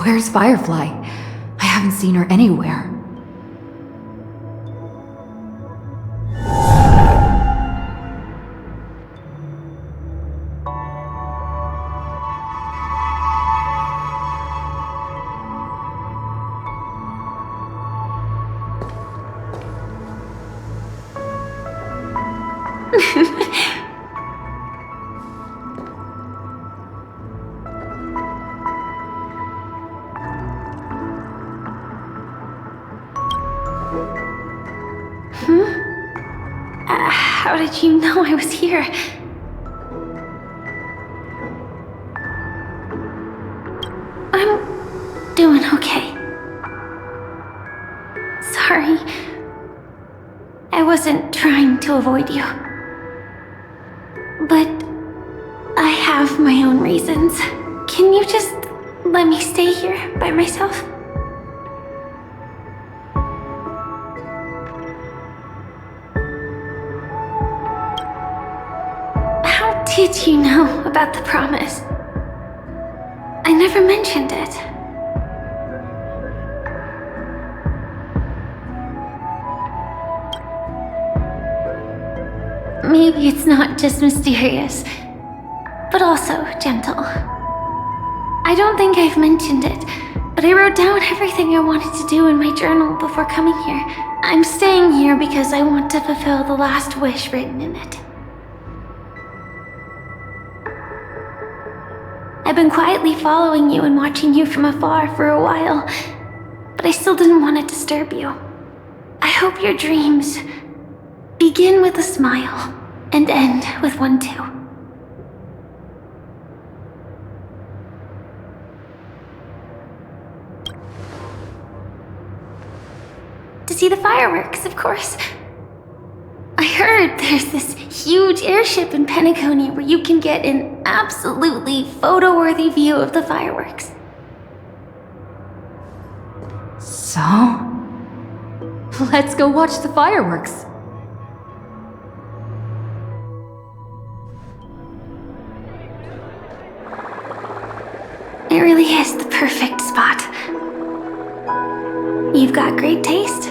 Where's Firefly? I haven't seen her anywhere. How did you know I was here? I'm doing okay. Sorry. I wasn't trying to avoid you. But I have my own reasons. Can you just let me stay here by myself? How did you know about the promise? I never mentioned it. Maybe it's not just mysterious, but also gentle. I don't think I've mentioned it, but I wrote down everything I wanted to do in my journal before coming here. I'm staying here because I want to fulfill the last wish written in it. I've been quietly following you and watching you from afar for a while, but I still didn't want to disturb you. I hope your dreams begin with a smile and end with one too. To see the fireworks, of course. I heard there's this huge airship in Penacony where you can get an absolutely photo-worthy view of the fireworks. So? Let's go watch the fireworks. It really is the perfect spot. You've got great taste.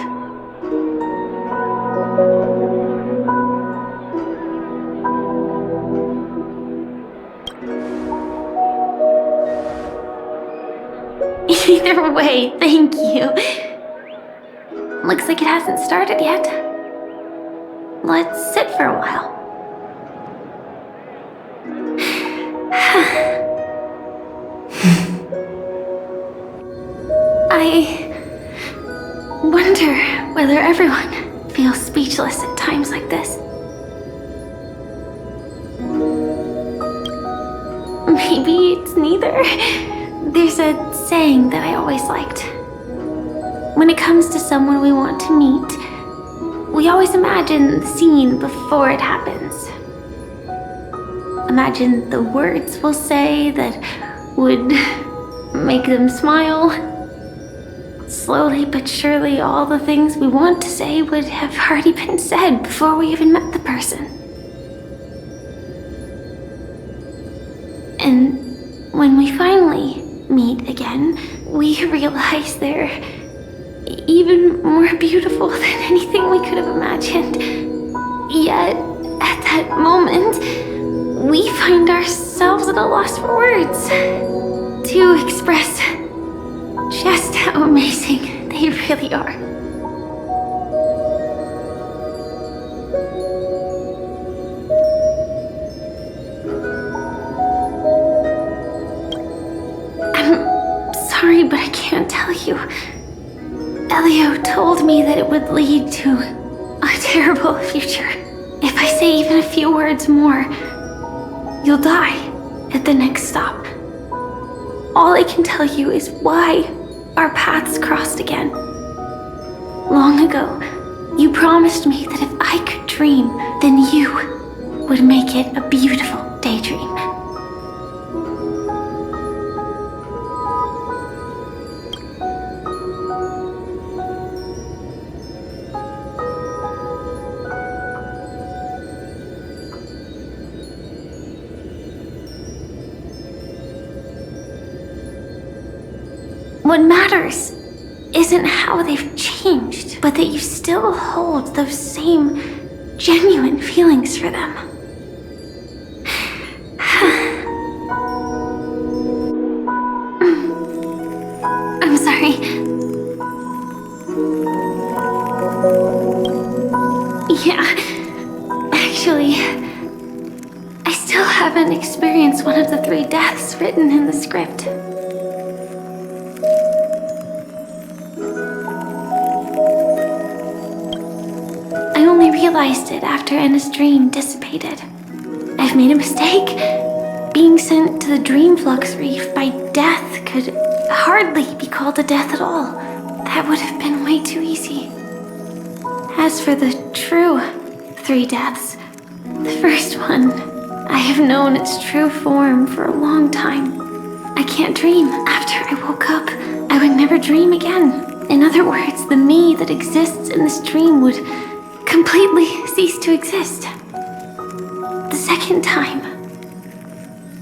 Either way, thank you. Looks like it hasn't started yet. Let's sit for a while. I wonder whether everyone feels speechless at times like this. Maybe it's neither. There's a saying that I always liked. When it comes to someone we want to meet, we always imagine the scene before it happens. Imagine the words we'll say that would make them smile. Slowly but surely, all the things we want to say would have already been said before we even met the person. And when we finally meet again, we realize they're even more beautiful than anything we could have imagined. Yet, at that moment, we find ourselves at a loss for words to express just how amazing they really are. I'm sorry, but I can't tell you. Elio told me that it would lead to a terrible future. If I say even a few words more, you'll die at the next stop. All I can tell you is why our paths crossed again. Long ago, you promised me that if I could dream, then you would make it a beautiful daydream. What matters isn't how they've changed, but that you still hold those same genuine feelings for them. I'm sorry. Yeah, actually, I still haven't experienced one of the 3 deaths written in the script. I only realized it after Anna's dream dissipated. I've made a mistake. Being sent to the Dream Flux Reef by death could hardly be called a death at all. That would have been way too easy. As for the true 3 deaths, the first one, I have known its true form for a long time. I can't dream. After I woke up, I would never dream again. In other words, the me that exists in this dream would completely cease to exist. The second time,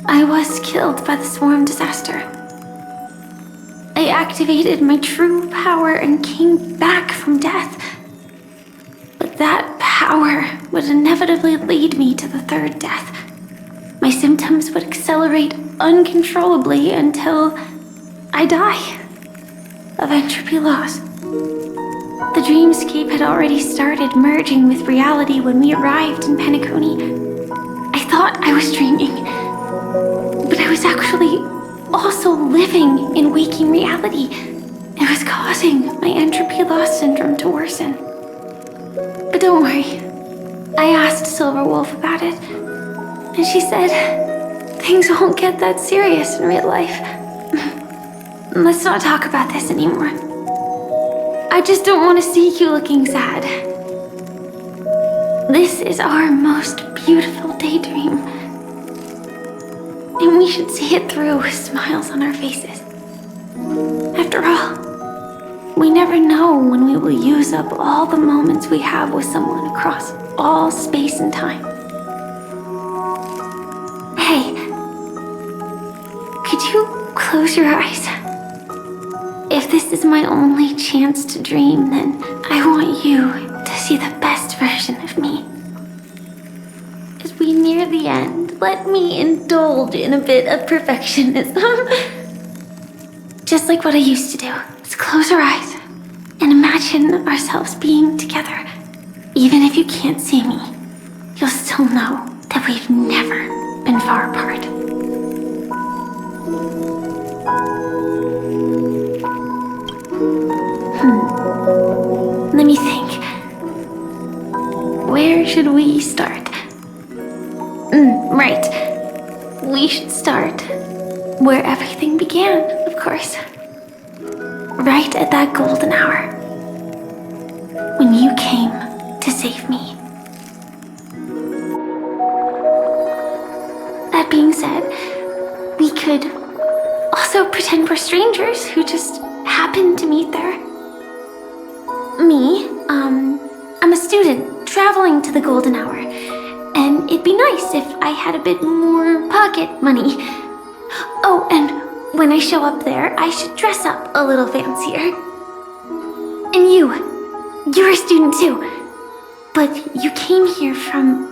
I was killed by the swarm disaster. I activated my true power and came back from death. But that power would inevitably lead me to the 3rd death. My symptoms would accelerate uncontrollably until I die of entropy loss. The dreamscape had already started merging with reality when we arrived in Penacony. I thought I was dreaming, but I was actually also living in waking reality. It was causing my entropy loss syndrome to worsen. But don't worry, I asked Silver Wolf about it, and she said things won't get that serious in real life. Let's not talk about this anymore. I just don't want to see you looking sad. This is our most beautiful daydream, and we should see it through with smiles on our faces. After all, we never know when we will use up all the moments we have with someone across all space and time. Hey, could you close your eyes? If this is my only chance to dream, then I want you to see the best version of me. As we near the end, let me indulge in a bit of perfectionism. Just like what I used to do. Let's close our eyes and imagine ourselves being together. Even if you can't see me, you'll still know that we've never been far apart. Let me think. Where should we start? Right. We should start where everything began, of course. Right at that golden hour. When you came to save me. That being said, we could also pretend we're strangers who just happened to meet there. Me, I'm a student traveling to the golden hour, and it'd be nice if I had a bit more pocket money. Oh, and when I show up there, I should dress up a little fancier. And you're a student too, but you came here from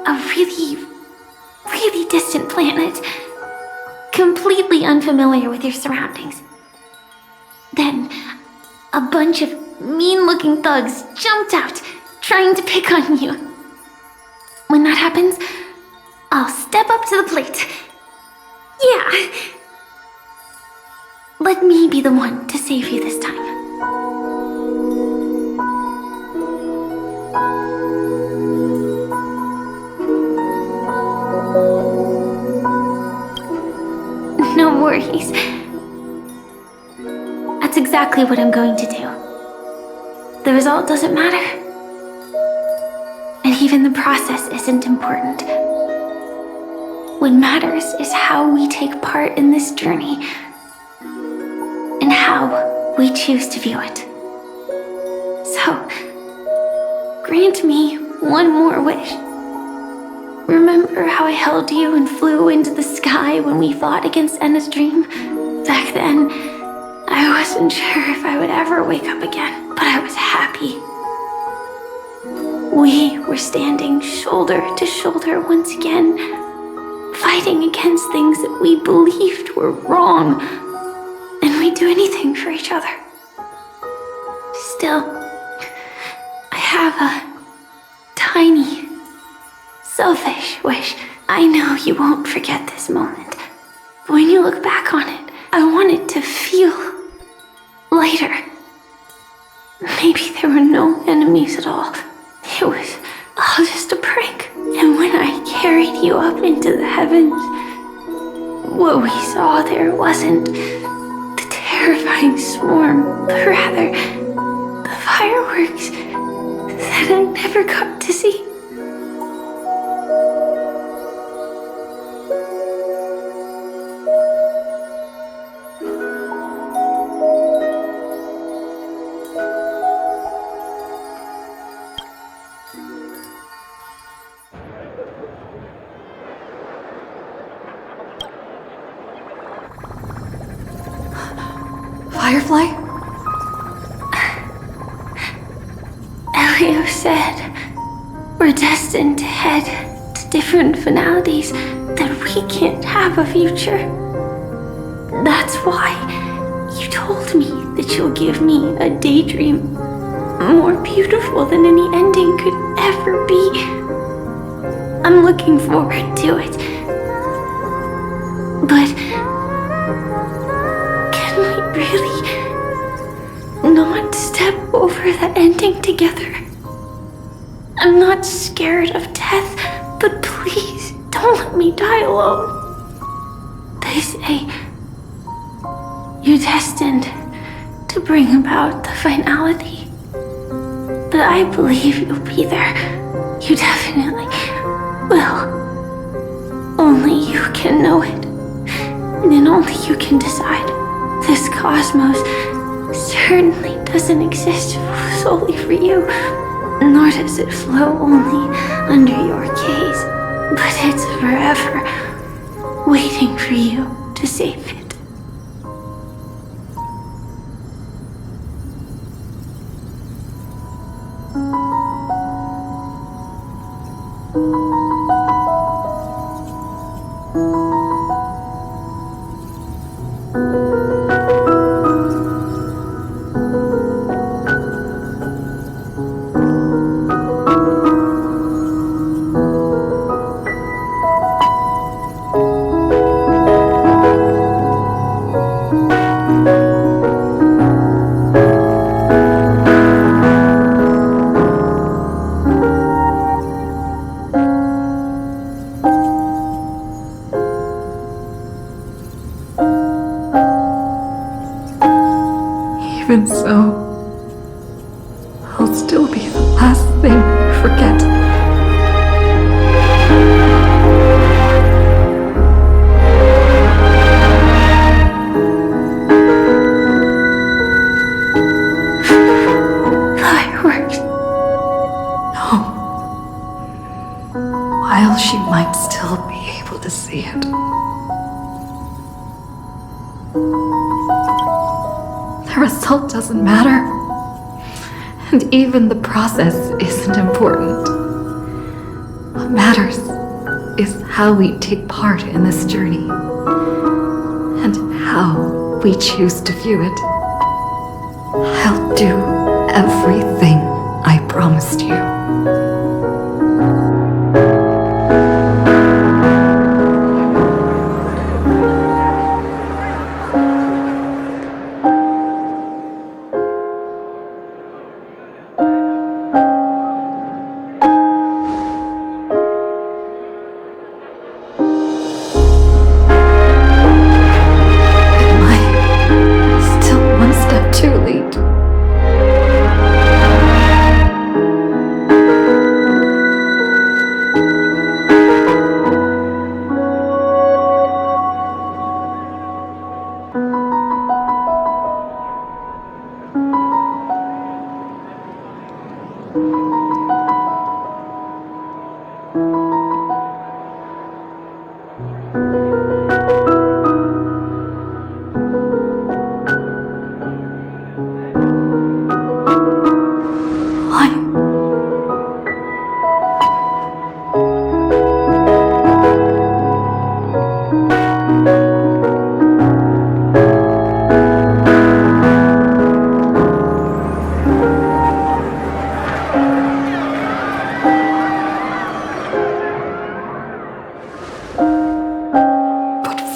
a really, really distant planet, completely unfamiliar with your surroundings. Then, a bunch of mean-looking thugs jumped out, trying to pick on you. When that happens, I'll step up to the plate. Yeah. Let me be the one to save you this time. No worries. That's exactly what I'm going to do. The result doesn't matter. And even the process isn't important. What matters is how we take part in this journey and how we choose to view it. So, grant me one more wish. Remember how I held you and flew into the sky when we fought against Enna's dream? Back then, I wasn't sure if I would ever wake up again, but I was happy. We were standing shoulder to shoulder once again, fighting against things that we believed were wrong, and we'd do anything for each other. Still, I have a tiny, selfish wish. I know you won't forget this moment, but when you look back on it, I want it to feel lighter. Maybe there were no enemies at all. It was all just a prank. And when I carried you up into the heavens, what we saw there wasn't the terrifying swarm, but rather the fireworks that I never got to see. Firefly? Elio said we're destined to head to different finalities, that we can't have a future. That's why you told me that you'll give me a daydream more beautiful than any ending could ever be. I'm looking forward to it. But can we really not step over the ending together? I'm not scared of death, but please don't let me die alone. They say you're destined to bring about the finality, but I believe you'll be there. You definitely will. Only you can know it, and only you can decide. This cosmos certainly doesn't exist solely for you, nor does it flow only under your gaze, but it's forever waiting for you to save it. Even so, I'll still be the last thing you forget. Fireworks. No. While she might still be able to see it. The result doesn't matter. And even the process isn't important. What matters is how we take part in this journey. And how we choose to view it. I'll do everything I promised you. Too late.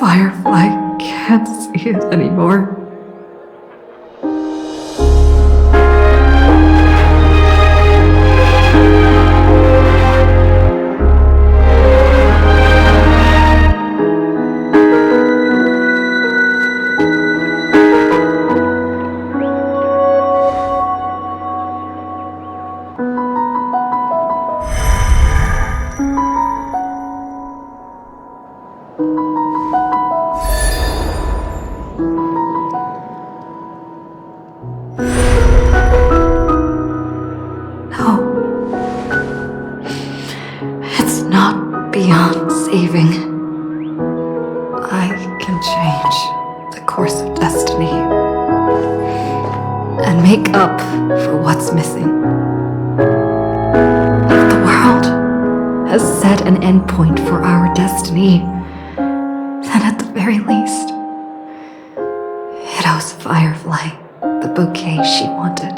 Firefly can't see it anymore. It's not beyond saving. I can change the course of destiny and make up for what's missing. If the world has set an endpoint for our destiny, then at the very least, it owes Firefly the bouquet she wanted.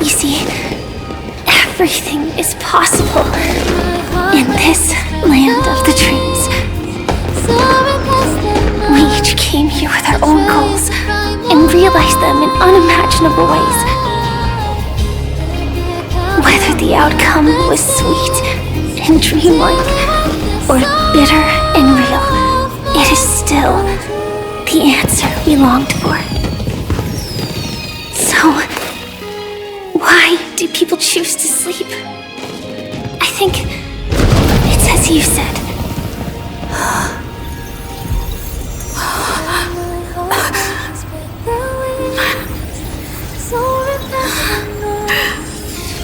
You see, everything is possible in this land of the dreams. We each came here with our own goals and realized them in unimaginable ways. Whether the outcome was sweet and dreamlike or bitter and real, it is still the answer we longed for. So, why do people choose to sleep? I think it's as you said.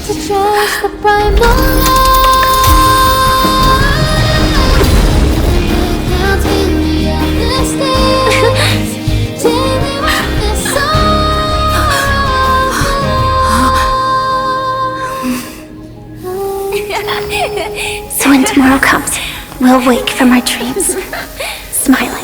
To trust the primal light. Can't really understand. Take me with this So when tomorrow comes, we'll wake from our dreams, smiling.